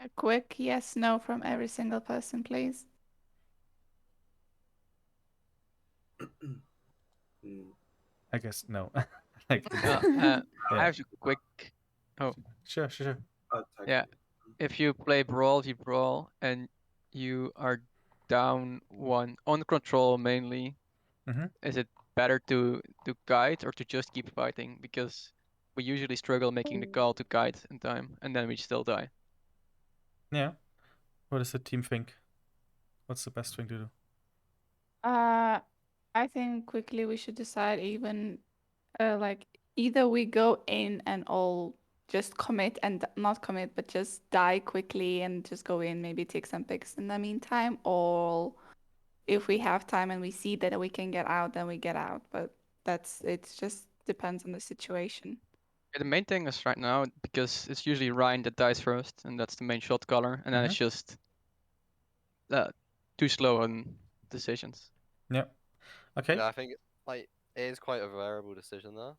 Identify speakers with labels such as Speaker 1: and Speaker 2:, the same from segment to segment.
Speaker 1: A quick yes, no from every single person, please.
Speaker 2: I guess no. Like it's
Speaker 3: I
Speaker 2: yeah.
Speaker 3: have a quick. Oh,
Speaker 2: Sure.
Speaker 3: yeah. If you play Brawl, you Brawl, and you are down one on control mainly,
Speaker 2: Mm-hmm.
Speaker 3: is it better to guide or to just keep fighting? Because we usually struggle making the call to guide in time, and then we still die.
Speaker 2: Yeah. What does the team think? What's the best thing to do?
Speaker 1: Uh, I think quickly we should decide even like either we go in and all just commit and not commit, but just die quickly and just go in, maybe take some picks in the meantime, or if we have time and we see that we can get out, then we get out. But it just depends on the situation.
Speaker 3: Yeah, the main thing is right now because it's usually Ryan that dies first, and that's the main shot caller, and then
Speaker 2: Mm-hmm.
Speaker 3: it's just uh, too slow on decisions.
Speaker 2: Yeah. Okay.
Speaker 4: Yeah, I think like it is quite a variable decision there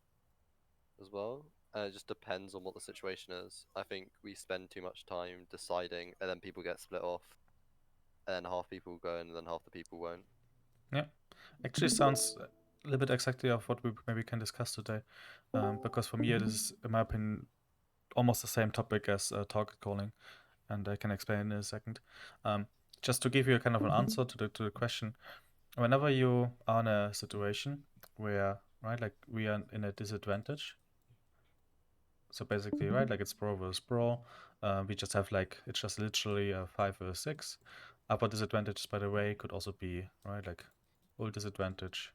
Speaker 4: as well. And it just depends on what the situation is. I think we spend too much time deciding, and then people get split off, and then half people go in, and then half the people won't.
Speaker 2: Yeah. Actually, sounds a little bit exactly of what we maybe can discuss today. Because for me, it is, in my opinion, almost the same topic as target calling, and I can explain in a second. Um, just to give you a kind of an answer to the question, whenever you are in a situation where, right, like we are in a disadvantage, so basically, right, like it's brawl versus brawl, we just have like, it's just literally a 5 or a 6. Upper disadvantage, by the way, could also be, right, like ult disadvantage,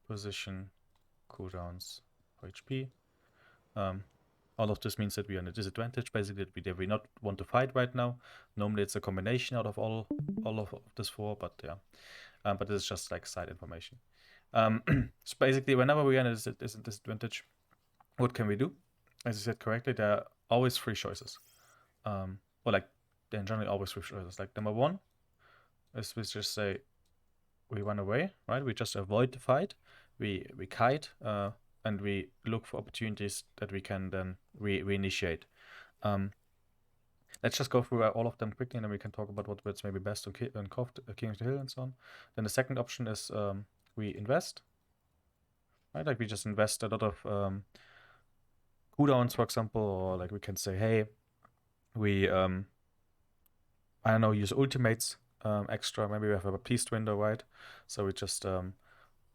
Speaker 2: position, cooldowns, HP. All of this means that we are in a disadvantage, basically, that we not want to fight right now. Normally, it's a combination out of all of this 4, but yeah. But this is just like side information. So basically, whenever we are in a disadvantage, what can we do? As you said correctly, there are always 3 choices. Or like, there are generally always 3 choices. Like, number 1 is we just say we run away, right? We just avoid the fight. We kite, and we look for opportunities that we can then reinitiate. Let's just go through all of them quickly, and then we can talk about what's maybe best on King of the Hill and so on. Then the second option is we invest, right? Like we just invest a lot of cooldowns, for example, or like we can say, hey, we I don't know, use ultimates extra. Maybe we have a Baptiste window, right? So we just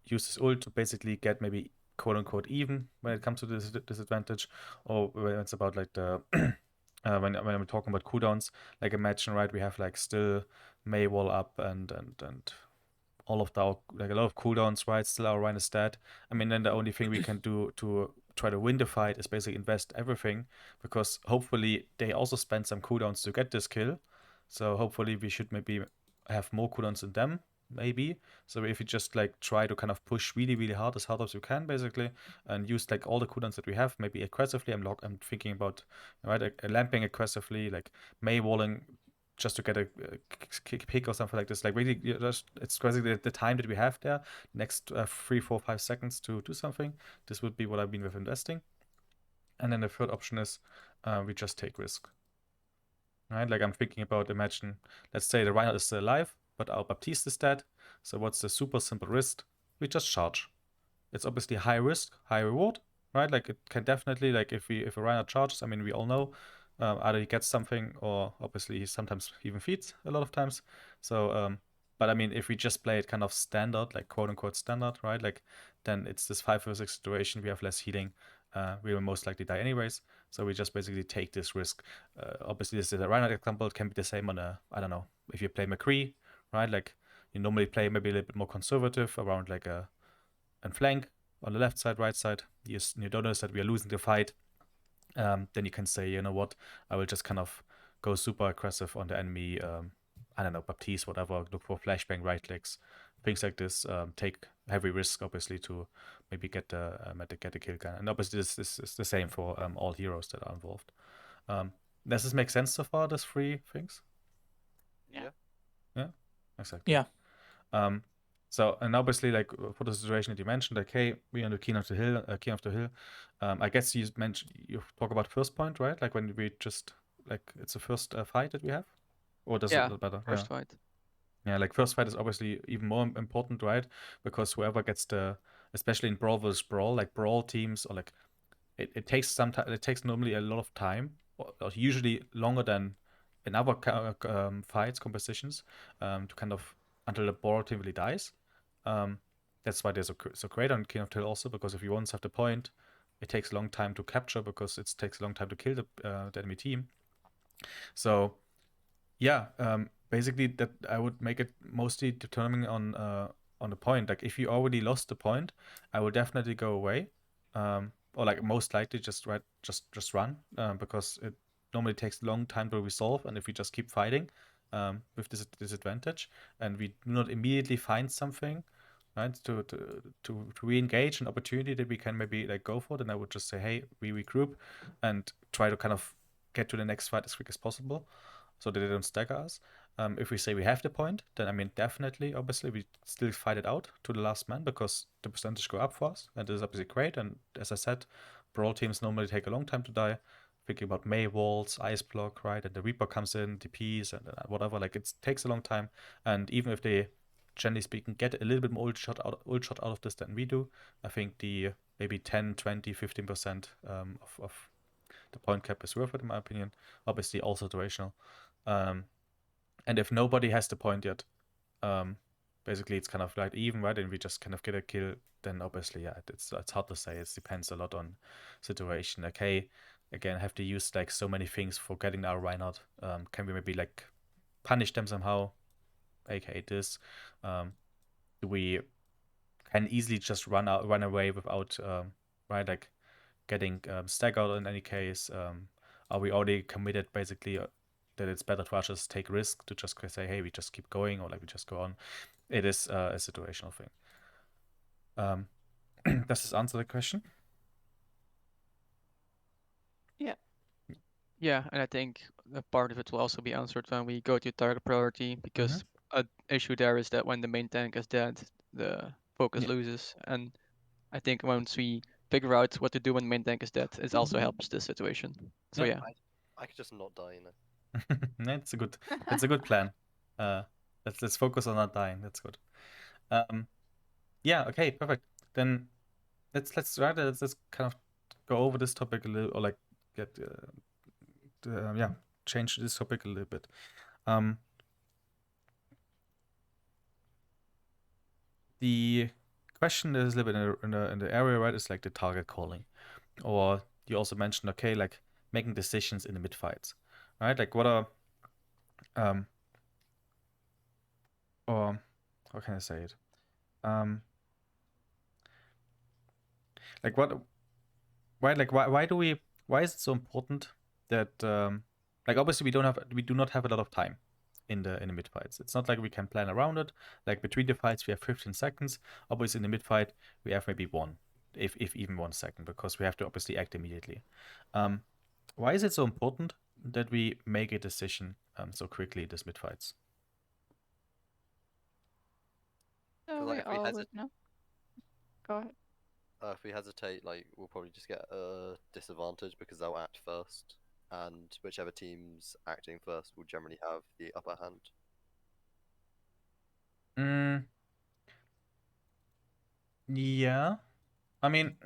Speaker 2: use this ult to basically get maybe quote unquote even when it comes to this disadvantage, or when it's about like the when we're talking about cooldowns, like imagine, right, we have like still May wall up and all of the like a lot of cooldowns, right? Still our Rhine is dead. I mean, then the only thing we can do to try to win the fight is basically invest everything, because hopefully they also spend some cooldowns to get this kill. So hopefully we should maybe have more cooldowns than them, maybe. So if you just like try to kind of push really hard as you can, basically, and use like all the cooldowns that we have, maybe aggressively. I'm thinking about, right, lamping aggressively, like May walling just to get a pick or something like this. Like really, just it's basically the time that we have there, next 3, 4, 5 seconds to do something. This would be what I mean with investing. And then the third option is we just take risk. Right? Like I'm thinking about, imagine, let's say the Reinhardt is still alive, but our Baptiste is dead. So what's the super simple risk? We just charge. It's obviously high risk, high reward, right? Like it can definitely, like if a Reinhardt charges, I mean, we all know either he gets something, or obviously he sometimes even feeds a lot of times. So but I mean, if we just play it kind of standard, like quote unquote standard, right? Like then it's this 5 versus 6 situation. We have less healing. We will most likely die anyways. So we just basically take this risk. Obviously, this is a Reinhardt example. It can be the same on a, I don't know, if you play McCree, right? Like you normally play maybe a little bit more conservative around like a flank on the left side, right side. You notice that we are losing the fight. Then you can say, you know what, I will just kind of go super aggressive on the enemy. I don't know, Baptiste, whatever. Look for flashbang right clicks, things like this. Take heavy risk, obviously, to maybe get the kill gun. And obviously, this is the same for all heroes that are involved. Does this make sense so far? Those 3 things?
Speaker 1: Yeah.
Speaker 2: Yeah, exactly.
Speaker 5: Yeah.
Speaker 2: So, and obviously, like for the situation that you mentioned, like, hey, we are the King of the Hill. I guess you talk about first point, right? Like when we just like it's the first fight that we have, or does
Speaker 3: Yeah,
Speaker 2: it not matter?
Speaker 3: first fight.
Speaker 2: Yeah, like first fight is obviously even more important, right? Because whoever gets especially in Brawl vs Brawl, like Brawl teams, or like it takes some time. It takes normally a lot of time, or usually longer than in other fights, compositions, to kind of until the Brawl team really dies. That's why they're so great on King of Tail also, because if you once have the point, it takes a long time to capture because it takes a long time to kill the enemy team. So yeah, basically that I would make it mostly determining on the point. Like if you already lost the point, I will definitely go away, or like most likely just run, because it normally takes a long time to resolve, and if we just keep fighting, with this disadvantage, and we do not immediately find something, right, to re-engage an opportunity that we can maybe like go for, then I would just say, hey, we regroup and try to kind of get to the next fight as quick as possible, so that they don't stagger us. If we say we have the point, then I mean definitely, obviously, we still fight it out to the last man because the percentage go up for us, and this is obviously great. And as I said, brawl teams normally take a long time to die. Thinking about May walls, Ice Block, right, and the Reaper comes in, DPs, and whatever. Like it takes a long time, and even if they, generally speaking, get a little bit more ult shot out of this than we do, I think the maybe 10, 20, 15% of the point cap is worth it, in my opinion. Obviously, all situational. And if nobody has the point yet, basically it's kind of like even, right? And we just kind of get a kill, then obviously, yeah, it's hard to say. It depends a lot on situation. Like, hey, again, have to use like so many things for getting our Reinhardt. Can we maybe like punish them somehow? AKA this. We can easily just run away without, right? Like getting staggered in any case. Are we already committed basically that it's better for us just take risk to just say, hey, we just keep going, or like we just go on? It is a situational thing. Does this answer the question?
Speaker 1: Yeah.
Speaker 3: Yeah, and I think a part of it will also be answered when we go to target priority, because an issue there is that when the main tank is dead, the focus
Speaker 2: Yeah.
Speaker 3: loses. And I think once we figure out what to do when the main tank is dead, it also helps this situation. So
Speaker 2: Yeah.
Speaker 3: yeah.
Speaker 4: I could just not die, you know.
Speaker 2: It's a good plan. Let's focus on not dying. That's good. Yeah. Okay. Perfect. Then let's just kind of go over this topic a little, or like get yeah, change this topic a little bit. The question is a little bit in the area, right? Is like the target calling, or you also mentioned, okay, like making decisions in the mid fights, right? Like what are or how can I say it? Like what? Why? Like why do we? Why is it so important that like obviously we do not have a lot of time in the mid fights. It's not like we can plan around it. Like between the fights we have 15 seconds. Obviously in the mid fight we have maybe one, if even 1 second, because we have to obviously act immediately. Why is it so important that we make a decision so quickly in this mid fights?
Speaker 1: So
Speaker 4: Like
Speaker 1: we all would know. Go ahead.
Speaker 4: if we hesitate, like we'll probably just get a disadvantage because they'll act first, and whichever team's acting first will generally have the upper hand.
Speaker 2: Yeah, I mean,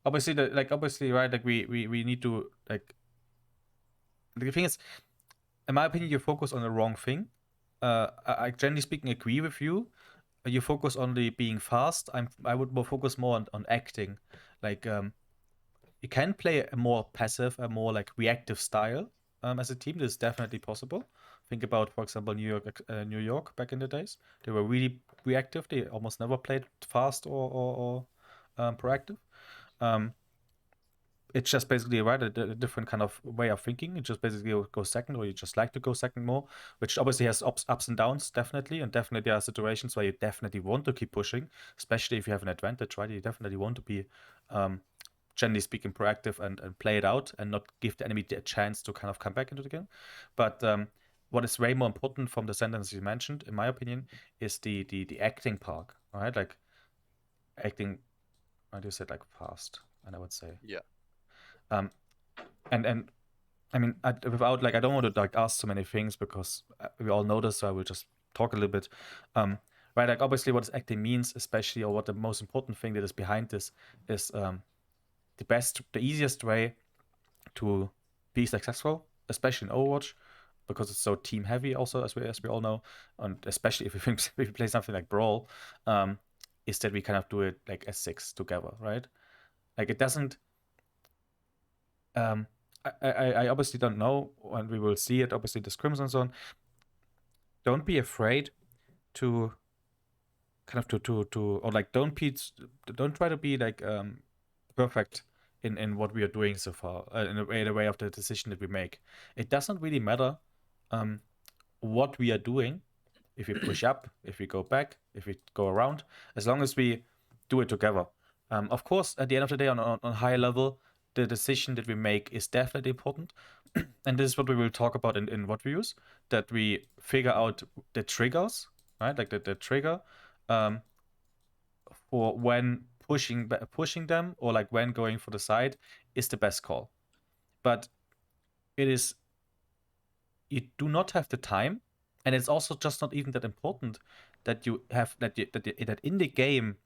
Speaker 2: obviously right, like we need to like, the thing is, in my opinion, you focus on the wrong thing. I generally speaking agree with you. You focus on the being fast. I would more focus more on acting. Like you can play a more passive, a more like reactive style as a team. This is definitely possible. Think about, for example, New York back in the days. They were really reactive. They almost never played fast or proactive. It's just basically right a different kind of way of thinking. You just basically go second, or you just like to go second more, which obviously has ups and downs, definitely. And definitely there are situations where you definitely want to keep pushing, especially if you have an advantage, right? You definitely want to be generally speaking proactive and play it out and not give the enemy a chance to kind of come back into the game. But what is way more important from the sentence you mentioned, in my opinion, is the acting part, right? Like acting, how do you say it, like fast, and I would say
Speaker 4: Yeah.
Speaker 2: and I mean, without like, I don't want to like ask so many things because we all know this, so I will just talk a little bit. Right, like obviously what this acting means, especially, or what the most important thing that is behind this is the easiest way to be successful, especially in Overwatch, because it's so team heavy. Also, as we all know, and especially if if we play something like Brawl, is that we kind of do it like as six together, right? Like it doesn't. I obviously don't know, and we will see it obviously the scrims and so on. Don't be afraid to kind of to or like don't try to be like perfect in what we are doing so far in the way of the decision that we make. It doesn't really matter what we are doing, if we push up, if we go back, if we go around, as long as we do it together. Of course, at the end of the day, on high level, the decision that we make is definitely important. And this is what we will talk about in what we use, that we figure out the triggers, right? Like the trigger for when pushing them, or like when going for the side is the best call. But it is, you do not have the time, and it's also just not even that important that you have that in the game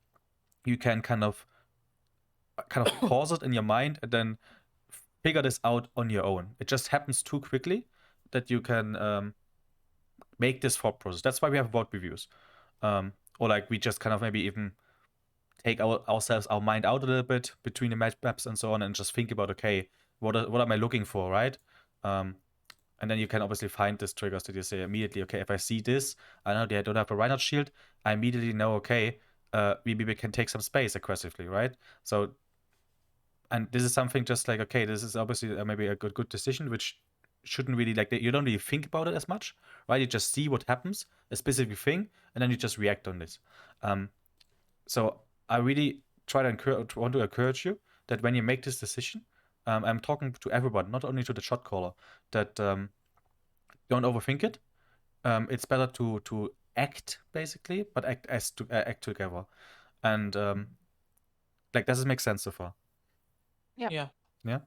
Speaker 2: you can kind of pause it in your mind and then figure this out on your own. It just happens too quickly that you can make this thought process. That's why we have VOD reviews, or like we just kind of maybe even take our mind out a little bit between the maps and so on, and just think about, okay, what am I looking for, right? And then you can obviously find these triggers that you say immediately, okay, if I see this, I know they don't have a Reinhardt shield, I immediately know, okay, we can take some space aggressively, right? So, and this is something just like, okay, this is obviously maybe a good decision, which shouldn't really, like, you don't really think about it as much, right? You just see what happens, a specific thing, and then you just react on this. So I really want to encourage you that when you make this decision, I'm talking to everyone, not only to the shot caller, that don't overthink it. It's better to act basically, but act together. And like, does it make sense so far?
Speaker 1: Yeah.
Speaker 5: Yeah.
Speaker 2: Yeah.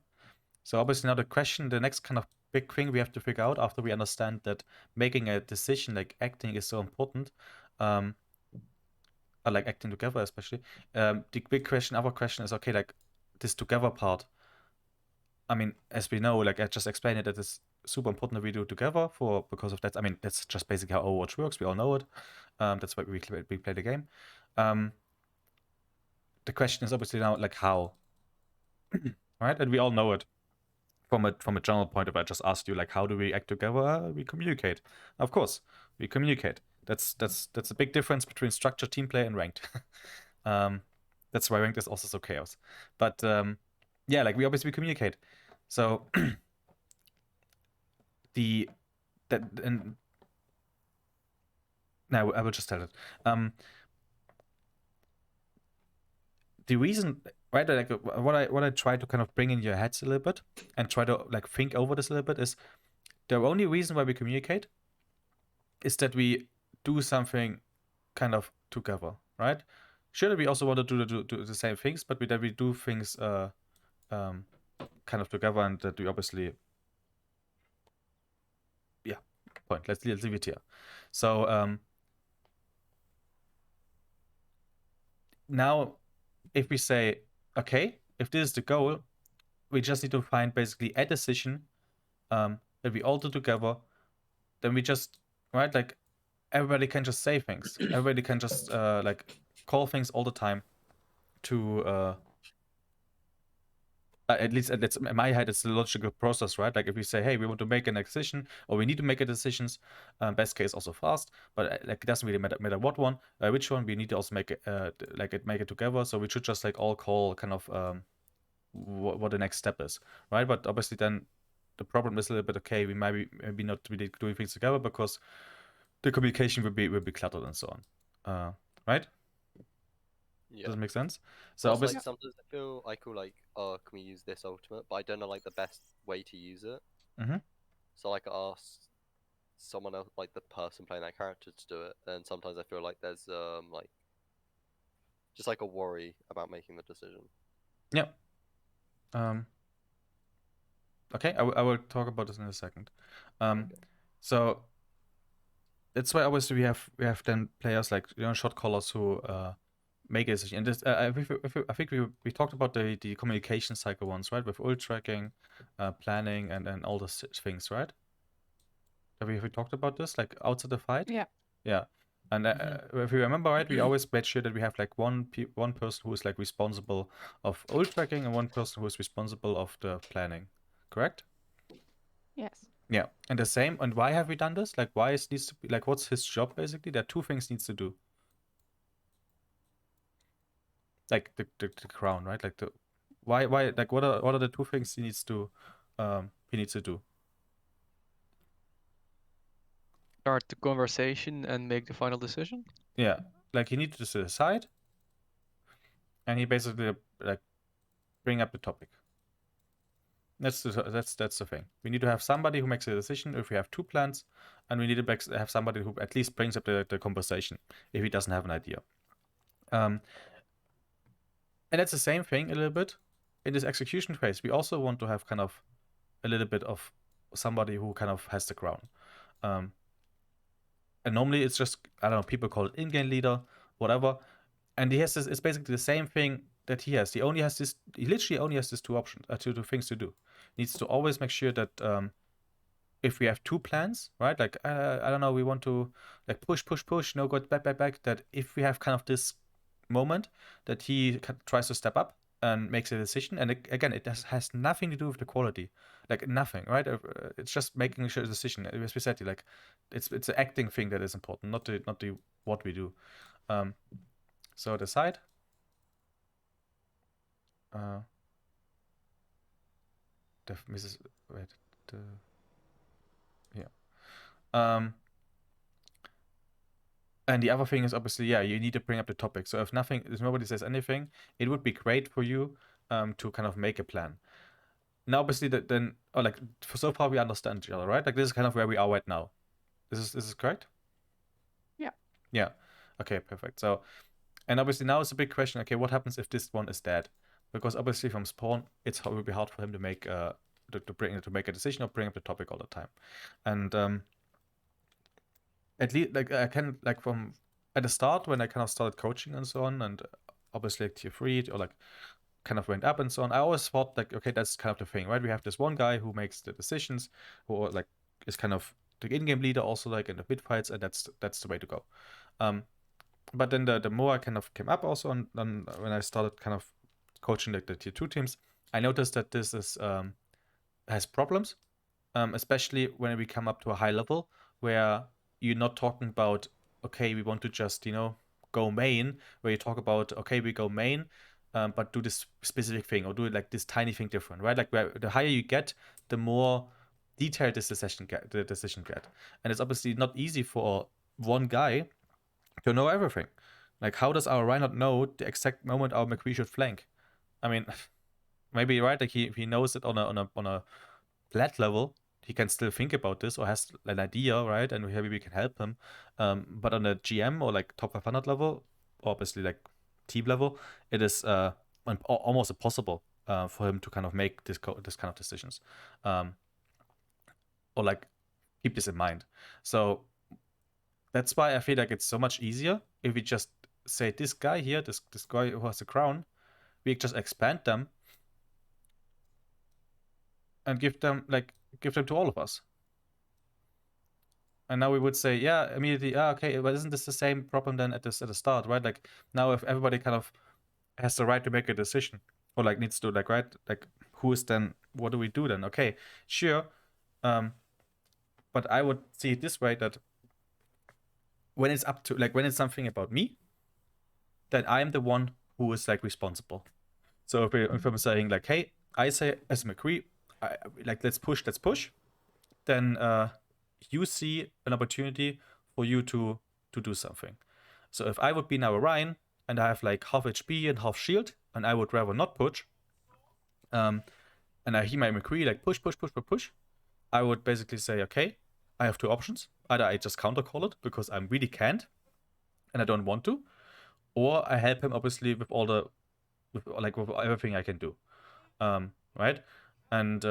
Speaker 2: So obviously now the next kind of big thing we have to figure out after we understand that making a decision, like acting, is so important. Or like acting together especially. The big other question is, okay, like this together part. I mean, as we know, like I just explained it, that it's super important that we do together because of that. I mean, that's just basically how Overwatch works. We all know it. That's why we play the game. The question is obviously now, like, how, right? And we all know it from a general point of view. I just asked you, like, how do we act together? We communicate. Of course, we communicate. That's a big difference between structured team play and ranked. That's why ranked is also so chaos. But yeah, like we obviously communicate. So and now I will just tell it. The reason, right? Like what I try to kind of bring in your heads a little bit and try to like think over this a little bit is, the only reason why we communicate is that we do something kind of together, right? Sure, we also want to do the same things, but that we do things kind of together, and that we obviously, yeah, point. Let's leave it here. So now, if we say, okay, if this is the goal, we just need to find basically a decision that we all do together. Then we just, right, like everybody can just say things. Everybody can just like call things all the time to at least that's in my head, it's the logical process, right? Like if we say, hey, we want to make a decision, or we need to make a decisions, best case also fast, but like it doesn't really matter what one, which one, we need to also make it make it together. So we should just like all call kind of what the next step is, right? But obviously then the problem is a little bit, okay, we maybe not really doing things together because the communication will be cluttered and so on, right?
Speaker 4: Yeah.
Speaker 2: Does it make sense? So
Speaker 4: Plus,
Speaker 2: obviously,
Speaker 4: like sometimes I feel like, oh, can we use this ultimate? But I don't know like the best way to use it. So like I ask someone else, like the person playing that character, to do it, and sometimes I feel like there's like just like a worry about making the decision.
Speaker 2: yeah. Okay, I will talk about this in a second.
Speaker 4: Okay.
Speaker 2: So that's why obviously we have then players like shot callers who make a decision. And this, I think we talked about the communication cycle once, right? With ult tracking, planning, and all those things, right? Have we talked about this like outside the fight?
Speaker 1: Yeah.
Speaker 2: Yeah. And if you remember right, we always made sure that we have like one person who is like responsible of ult tracking and one person who is responsible of the planning. Correct?
Speaker 1: Yes.
Speaker 2: Yeah. And the same. And why have we done this? Like, why is needs to be like what's his job basically? There are two things needs to do. Like the crown, right? Like the why like what are the two things he needs to do?
Speaker 3: Start the conversation and make the final decision.
Speaker 2: Yeah. Like he needs to decide, and he basically like bring up the topic. That's the thing. We need to have somebody who makes a decision if we have two plans, and we need to have somebody who at least brings up the conversation if he doesn't have an idea. And that's the same thing a little bit in this execution phase. We also want to have kind of a little bit of somebody who kind of has the crown. And normally it's just, I don't know, people call it in-game leader, whatever. And he has this, it's basically the same thing that he has. He literally only has these two options, two things to do. Needs to always make sure that if we have two plans, right? Like, I don't know, we want to like push, no, go back, that if we have kind of this moment that he tries to step up and makes a decision. And again, it has nothing to do with the quality, like nothing, right? It's just making sure the decision. As we said, like it's an acting thing that is important, not the what we do. So decide. Mrs. Wait. Yeah. And the other thing is obviously, yeah, you need to bring up the topic. So if nobody says anything, it would be great for you to kind of make a plan. Now, obviously, so far we understand each other, right? Like this is kind of where we are right now. This is correct?
Speaker 1: Yeah.
Speaker 2: Yeah. Okay, perfect. So, and obviously now it's a big question. Okay, what happens if this one is dead? Because obviously from spawn, it will be hard for him to make to make a decision or bring up the topic all the time. And at least like I can like from at the start when I kind of started coaching and so on, and obviously like tier 3 or like kind of went up and so on, I always thought like, okay, that's kind of the thing, right? We have this one guy who makes the decisions, who like is kind of the in-game leader also like in the mid fights, and that's the way to go. But then the more I kind of came up also, and then when I started kind of coaching like the tier 2 teams, I noticed that this is has problems, especially when we come up to a high level where you're not talking about, okay, we want to just, go main, where you talk about, okay, we go main, but do this specific thing or do it like this tiny thing different, right? Like where the higher you get, the more detailed the decision get. And it's obviously not easy for one guy to know everything. Like how does our Reinhardt know the exact moment our McCree should flank? I mean, maybe, right? Like he knows it on a flat level, he can still think about this or has an idea, right? And maybe we can help him. But on a GM or like top 500 level, obviously like team level, it is almost impossible for him to kind of make this kind of decisions, or like keep this in mind. So that's why I feel like it's so much easier if we just say this guy here, this guy who has a crown, we just expand them and give them to all of us. And now we would say, yeah, immediately, okay, but isn't this the same problem then at the start, right? Like now if everybody kind of has the right to make a decision or like needs to like, right, like who is then, what do we do then? Okay, sure. But I would see it this way, that when it's up to like when it's something about me, then I'm the one who is like responsible. So if I'm saying like, hey, I say as McCree, like let's push, then you see an opportunity for you to do something. So if I would be now a Ryan and I have like half HP and half shield, and I would rather not push, and I hear my McCree like push, I would basically say, okay, I have two options. Either I just counter call it because I really can't and I don't want to, or I help him obviously with with everything I can do, right? And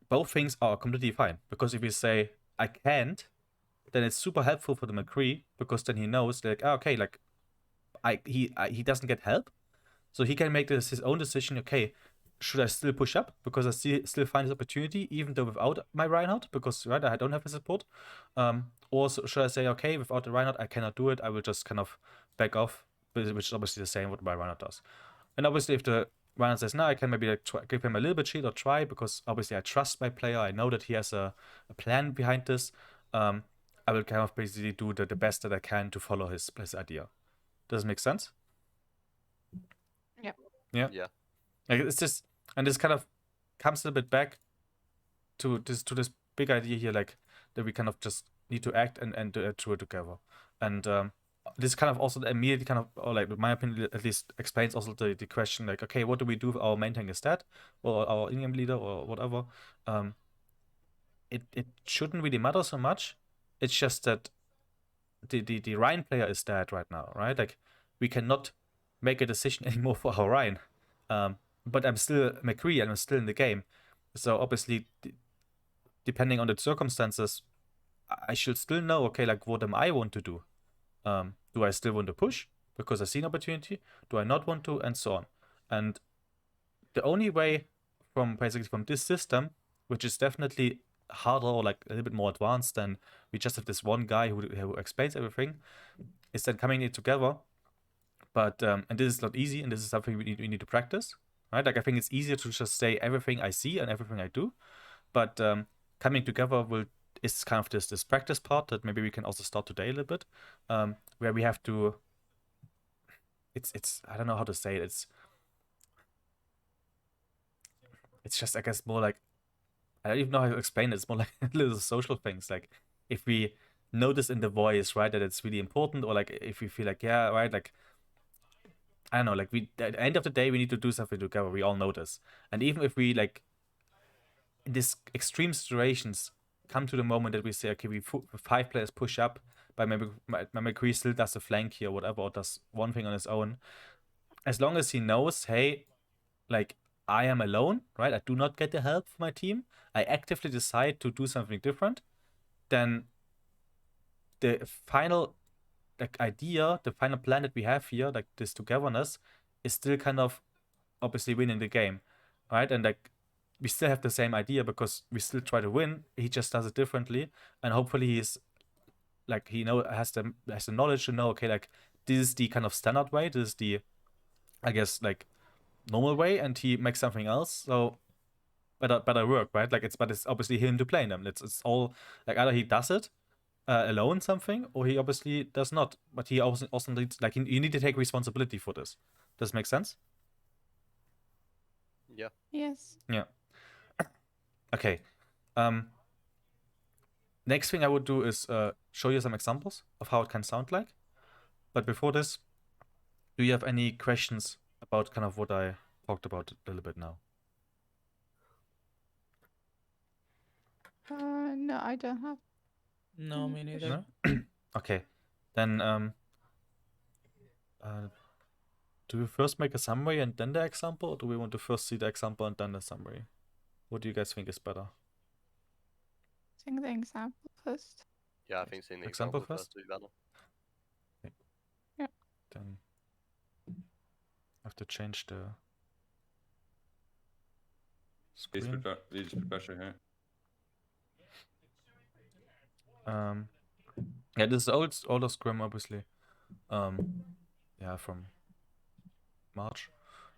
Speaker 2: both things are completely fine, because if you say I can't, then it's super helpful for the McCree, because then he knows like, okay, like he doesn't get help, so he can make his own decision. Okay, should I still push up because I still find this opportunity even though without my Reinhardt, because right I don't have the support, or should I say, okay, without the Reinhardt I cannot do it, I will just kind of back off, which is obviously the same what my Reinhardt does. And obviously if the Reinhardt says no, I can maybe like give him a little bit shield or try, because obviously I trust my player, I know that he has a plan behind this. I will kind of basically do the best that I can to follow his idea. Does it make sense?
Speaker 1: Yeah.
Speaker 2: Yeah.
Speaker 4: Yeah.
Speaker 2: Like it's just, and this kind of comes a bit back to this big idea here, like that we kind of just need to act and do it together. And this kind of also immediately kind of, or like in my opinion at least, explains also the question, like, okay, what do we do if our main tank is dead, or our in-game leader, or whatever? It shouldn't really matter so much. It's just that the Ryan player is dead right now, right? Like we cannot make a decision anymore for our Ryan. But I'm still McCree and I'm still in the game. So obviously, depending on the circumstances, I should still know, okay, like what am I want to do? Do I still want to push because I see an opportunity? Do I not want to? And so on. And the only way from this system, which is definitely harder or like a little bit more advanced than we just have this one guy who explains everything, is then coming it together. But and this is not easy, and this is something we need to practice, right? Like I think it's easier to just say everything I see and everything I do, but coming together is kind of this practice part that maybe we can also start today a little bit, where we have to. It's I don't know how to say it. It's just, I guess, more like, I don't even know how to explain it. It's more like little social things. Like if we notice in the voice, right, that it's really important, or like if we feel like, yeah, right, like I don't know, like at the end of the day we need to do something together. We all know this, and even if we like in these extreme situations come to the moment that we say, okay, we 5 players push up, but maybe McCree still does a flank here, or whatever, or does one thing on his own. As long as he knows, hey, like I am alone, right? I do not get the help from my team. I actively decide to do something different. Then the final idea, the final plan that we have here, like this togetherness, is still kind of obviously winning the game, right? And like we still have the same idea because we still try to win. He just does it differently, and hopefully he's like has the knowledge to know, okay, like this is the kind of standard way. This is the, I guess, like normal way, and he makes something else. So better work, right? Like it's obviously him to blame them. It's all like either he does it alone something, or he obviously does not. But he also needs, like, you need to take responsibility for this. Does it make sense?
Speaker 4: Yeah.
Speaker 1: Yes.
Speaker 2: Yeah. Okay. Next thing I would do is show you some examples of how it can sound like. But before this, do you have any questions about kind of what I talked about a little bit now?
Speaker 1: No, I don't have.
Speaker 5: No, me neither.
Speaker 2: No? Okay. Then do we first make a summary and then the example, or do we want to first see the example and then the summary? What do you guys think is better?
Speaker 1: I think the example first.
Speaker 4: Yeah, I think seeing the
Speaker 2: Example
Speaker 4: example
Speaker 2: first?
Speaker 4: first would be better.
Speaker 2: Then I have to change the screen.
Speaker 6: Please prepare here.
Speaker 2: Yeah, this is older Scrum, obviously. Yeah, from March,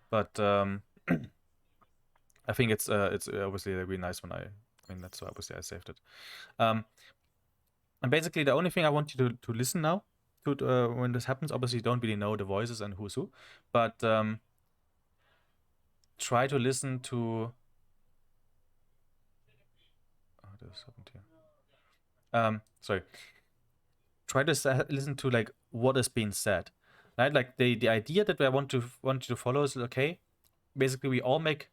Speaker 2: but I think it's obviously a really nice one. I mean, that's why obviously I saved it. And basically, the only thing I want you to listen now to when this happens. Obviously, you don't really know the voices and who's who, but try to listen to. Oh, there's happened here. Sorry. Try to listen to like what is being said, right? Like the idea that I want you to follow is, okay, basically we all make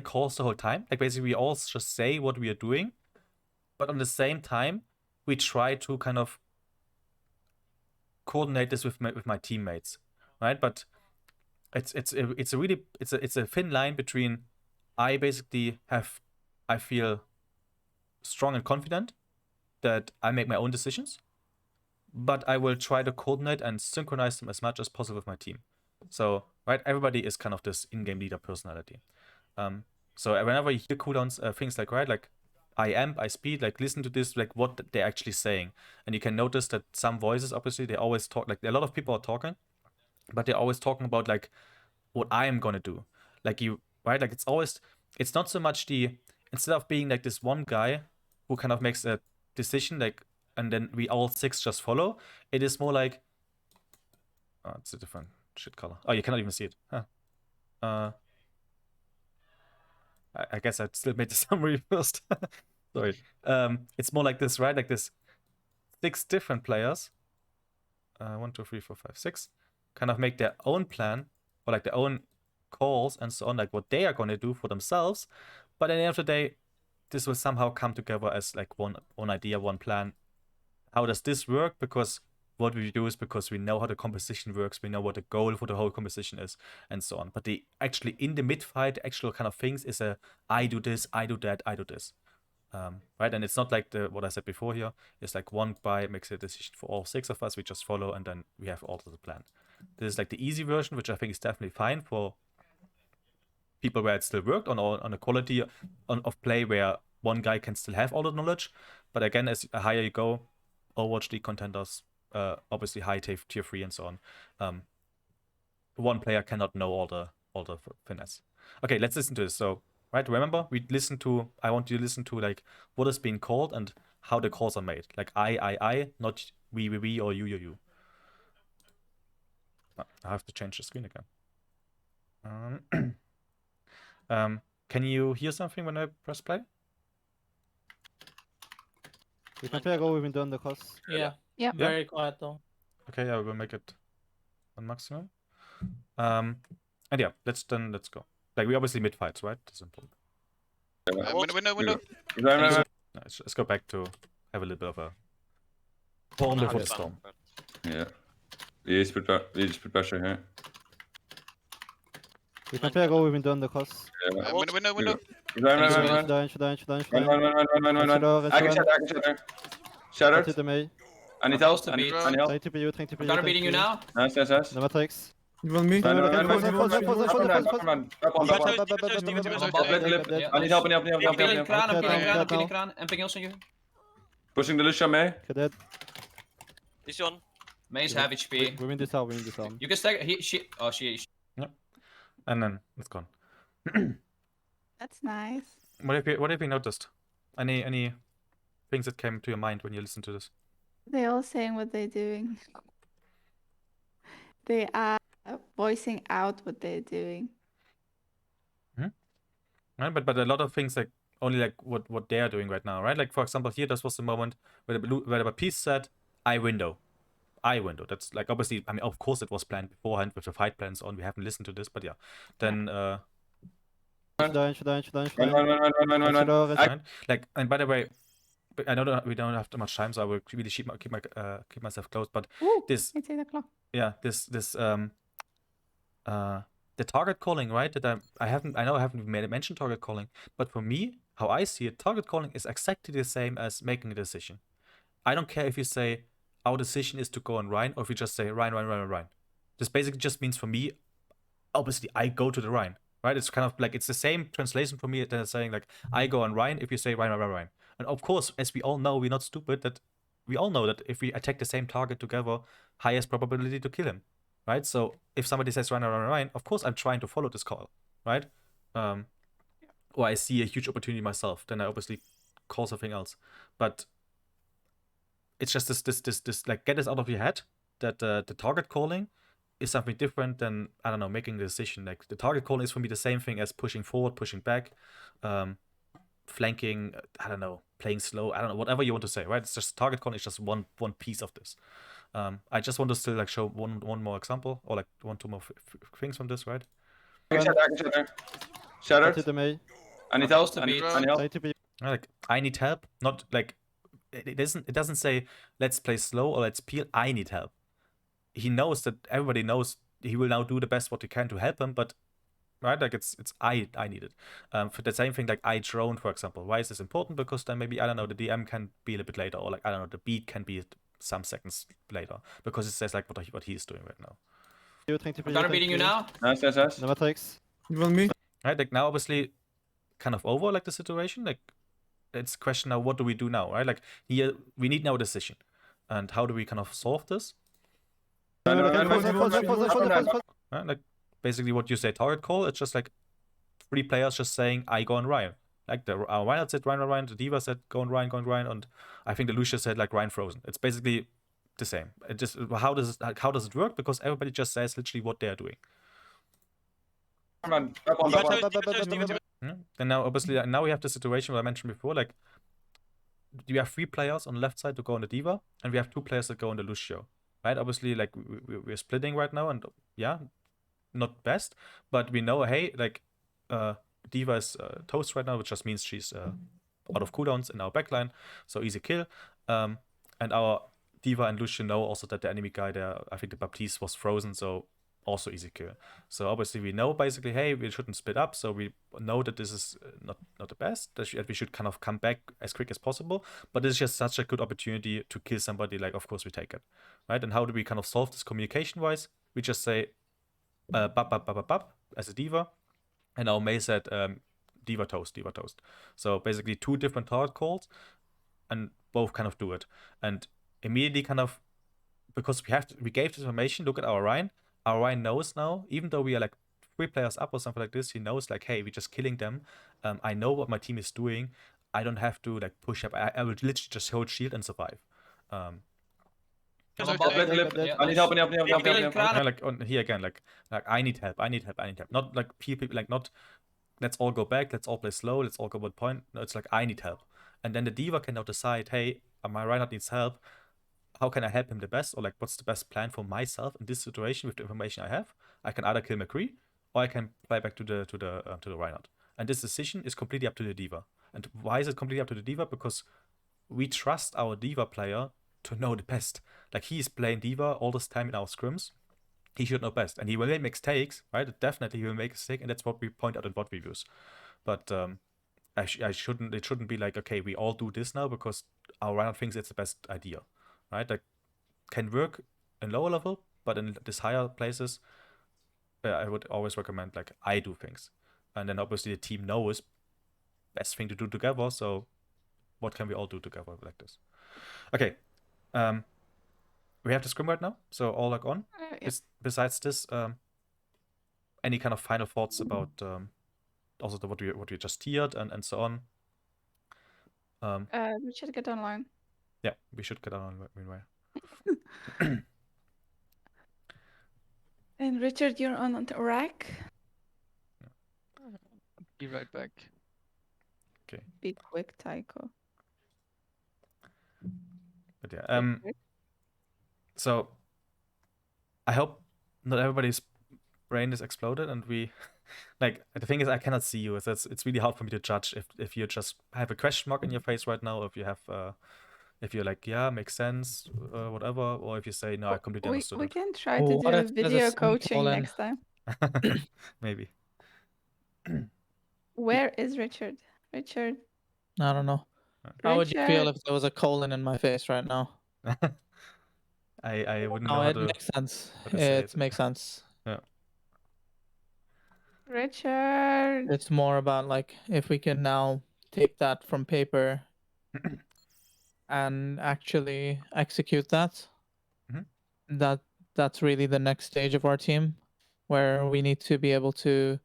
Speaker 2: calls the whole time. Like basically we all just say what we are doing, but on the same time we try to kind of coordinate this with my teammates, right? But it's a thin line between I basically have I feel strong and confident that I make my own decisions, but I will try to coordinate and synchronize them as much as possible with my team. So, right, everybody is kind of this in-game leader personality. So whenever you hear cooldowns, things like, right, like I amp, I speed, like listen to this, like what they're actually saying. And you can notice that some voices, obviously, they always talk, like a lot of people are talking, but they're always talking about like what I am gonna do. Like you, right? Like it's not so much instead of being like this one guy who kind of makes a decision, like, and then we all 6 just follow, it is more like, oh, it's a different shit color. Oh, you cannot even see it. Huh. I guess I still made the summary first. Sorry. It's more like this, right? Like this 6 different players. 1, 2, 3, 4, 5, 6. Kind of make their own plan or like their own calls and so on, like what they are going to do for themselves. But at the end of the day, this will somehow come together as like one idea, one plan. How does this work? Because what we do is because we know how the composition works, we know what the goal for the whole composition is, and so on. But the actually in the mid-fight, the actual kind of things is I do this, I do that, I do this. Right? And it's not like what I said before here. It's like one guy makes a decision for all 6 of us, we just follow, and then we have all of the plan. This is like the easy version, which I think is definitely fine for people where it still worked on a quality of play where one guy can still have all the knowledge. But again, as higher you go, Overwatch League Contenders, obviously high tier 3 and so on. One player cannot know all the finesse. Okay, let's listen to this. So, right, remember I want you to listen to like what is being called and how the calls are made. Like I, not we or you. I have to change the screen again. Can you hear something when I press play?
Speaker 6: You can play a goal we've been doing the cross.
Speaker 5: Yeah.
Speaker 1: Yeah.
Speaker 5: Very quiet though.
Speaker 2: Okay, I will make it on maximum. And yeah, let's go. Like we obviously mid fights, right? That's important.
Speaker 7: Window.
Speaker 2: Let's go back to have a little bit of a calm before the storm.
Speaker 7: Yeah. We just put pressure here.
Speaker 6: You can play a goal we've been doing the cross.
Speaker 7: Window.
Speaker 6: Run.
Speaker 7: I can shatter. Shatter.
Speaker 6: To me.
Speaker 7: I need help.
Speaker 6: Trying to be you.
Speaker 8: I'm gonna beating you now.
Speaker 7: Nice.
Speaker 6: The Matrix.
Speaker 9: You want me?
Speaker 7: Run.
Speaker 6: I
Speaker 7: need help.
Speaker 8: I'm killing Kraan. En ping on you.
Speaker 7: Pushing the Lucia mee.
Speaker 6: Dead.
Speaker 8: This one. Maze have HP.
Speaker 6: We win this arm.
Speaker 8: You can stack. She.
Speaker 2: And then it's gone.
Speaker 1: That's nice.
Speaker 2: What have you noticed? Any things that came to your mind when you listened to this?
Speaker 1: They're all saying what they're doing. They are voicing out what they're doing.
Speaker 2: Right, but a lot of things like only like what they are doing right now, right? Like for example, here this was the moment where the piece said, "I window." That's like obviously. I mean, of course, it was planned beforehand with the fight plans on. We haven't listened to this, but yeah. Then
Speaker 6: Run.
Speaker 2: right? Like, and by the way, I know that we don't have too much time, so I will really keep myself close. But
Speaker 1: Ooh,
Speaker 2: this,
Speaker 1: it's 8 o'clock.
Speaker 2: yeah, the target calling, right? That I know I haven't mentioned target calling, but for me, how I see it, target calling is exactly the same as making a decision. I don't care if you say our decision is to go on Rhine, or if you just say Rhine. This basically just means for me, obviously I go to the Rhine, right? It's kind of like it's the same translation for me than saying like I go on Rhine if you say Rhine. And of course, as we all know, we're not stupid, that we all know that if we attack the same target together, highest probability to kill him, right? So if somebody says Rhine, of course I'm trying to follow this call, right? Or I see a huge opportunity myself, then I obviously call something else. But it's just this like get this out of your head that the target calling is something different than, I don't know, making the decision. Like the target calling is for me the same thing as pushing forward, pushing back, flanking, I don't know, playing slow, I don't know, whatever you want to say, right? It's just target calling is just one piece of this. I just want to still like show one more example, or like 2 more things from this, right?
Speaker 7: I can shatter.
Speaker 6: To me.
Speaker 7: I need help.
Speaker 2: Like I need help, not like it doesn't say let's play slow or let's peel. I need help. He knows that everybody knows he will now do the best what he can to help him, but right? Like it's I need it. For the same thing, like I drone, for example. Why is this important? Because then maybe, I don't know, the DM can be a little bit later, or like, I don't know, the beat can be some seconds later, because it says like what he's doing right now.
Speaker 8: I'm gonna beating you now.
Speaker 7: Nice.
Speaker 6: No matrix.
Speaker 5: You want me?
Speaker 2: Right? Like now, obviously, kind of over like the situation. Like it's a question now, what do we do now, right? Like here, we need now a decision, and how do we kind of solve this? Right? Like basically what you say, target call. It's just like 3 players just saying, I go on Ryan. Like our Ryan said Ryan, the Diva said go on Ryan, and I think the Lucia said like Ryan frozen. It's basically the same. It just how does it work? Because everybody just says literally what they are doing.
Speaker 7: Come on.
Speaker 2: And now obviously now we have the situation what I mentioned before. Like you have 3 players on the left side to go on the Diva, and we have 2 players that go on the Lucio. Right? Obviously, like we're splitting right now, and yeah, not best, but we know, hey, like Diva is toast right now, which just means she's out of cooldowns in our backline, so easy kill. And our Diva and Lucian know also that the enemy guy there, I think the Baptiste, was frozen, so also easy kill. So obviously we know basically, hey, we shouldn't split up, so we know that this is not the best, that we should kind of come back as quick as possible, but it's just such a good opportunity to kill somebody, like of course we take it, right? And how do we kind of solve this communication-wise? We just say, bap as a Diva, and our Mei said Diva toast. So basically 2 different target calls, and both kind of do it. And immediately kind of, because we gave this information, look at our Ryan. Our Ryan knows now, even though we are like 3 players up or something like this, he knows like, hey, we're just killing them. I know what my team is doing. I don't have to like push up. I will literally just hold shield and survive.
Speaker 7: I need help.
Speaker 2: Yeah, like on here again, like I need help. Not like people, like not let's all go back, let's all play slow, let's all go one point. No, it's like I need help. And then the Diva can now decide, hey, my Reinhardt needs help. How can I help him the best? Or like what's the best plan for myself in this situation with the information I have? I can either kill McCree or I can play back to the Reinhardt. And this decision is completely up to the Diva. And why is it completely up to the Diva? Because we trust our Diva player to know the best. Like he's playing Diva all this time in our scrims. He should know best, and he will make mistakes, right? Definitely, he will make a mistake, and that's what we point out in bot reviews. But it shouldn't be like, okay, we all do this now because our Reinhardt thinks it's the best idea, right? Like can work in lower level, but in these higher places, I would always recommend like I do things, and then obviously the team knows best thing to do together. So what can we all do together like this? Okay. We have the scrim right now, so all like on.
Speaker 1: Yeah.
Speaker 2: Besides this, any kind of final thoughts about also what we just tiered and so on?
Speaker 1: We should get online.
Speaker 2: Yeah, we should get on meanwhile.
Speaker 1: And Richard, you're on the rack.
Speaker 3: Be right back.
Speaker 2: Okay.
Speaker 1: Be quick, Tycho.
Speaker 2: But yeah, so I hope not everybody's brain is exploded, and we like the thing is I cannot see you. It's really hard for me to judge if you just have a question mark in your face right now, or if you have if you're like, yeah, makes sense, whatever, or if you say no, I completely understood
Speaker 1: We
Speaker 2: it.
Speaker 1: can try to do video coaching next time.
Speaker 2: Maybe.
Speaker 1: Where is Richard? Richard.
Speaker 5: I don't know. How would you feel if there was a colon in my face right now?
Speaker 2: I wouldn't know how
Speaker 5: it
Speaker 2: to.
Speaker 5: makes sense.
Speaker 2: It
Speaker 5: makes sense.
Speaker 2: Yeah.
Speaker 1: Richard.
Speaker 5: It's more about like if we can now take that from paper and actually execute that. That's really the next stage of our team, where we need to be able to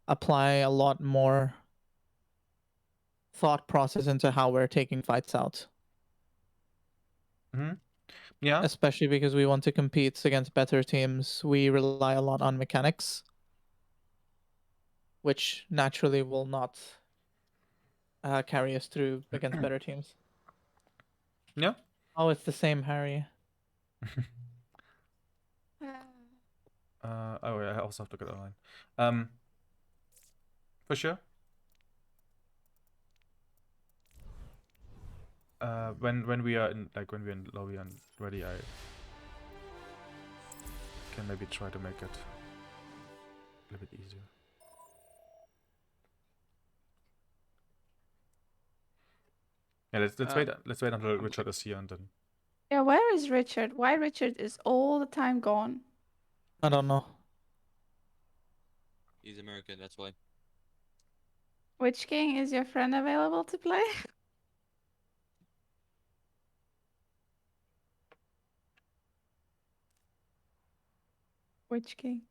Speaker 5: apply a lot more thought process into how we're taking fights out.
Speaker 2: Yeah.
Speaker 5: Especially because we want to compete against better teams. We rely a lot on mechanics, which naturally will not carry us through against better teams.
Speaker 2: Yeah.
Speaker 5: Oh, it's the same, Harry.
Speaker 2: Oh, yeah, I also have to get online. For sure. When we are in when we're in lobby and ready, I can maybe try to make it a little bit easier. Yeah, let's wait. Let's wait until Richard is here and then.
Speaker 1: Yeah, where is Richard? Why Richard is all the time gone?
Speaker 5: I don't know.
Speaker 8: He's American, that's why.
Speaker 1: Which king is your friend available to play? Which king?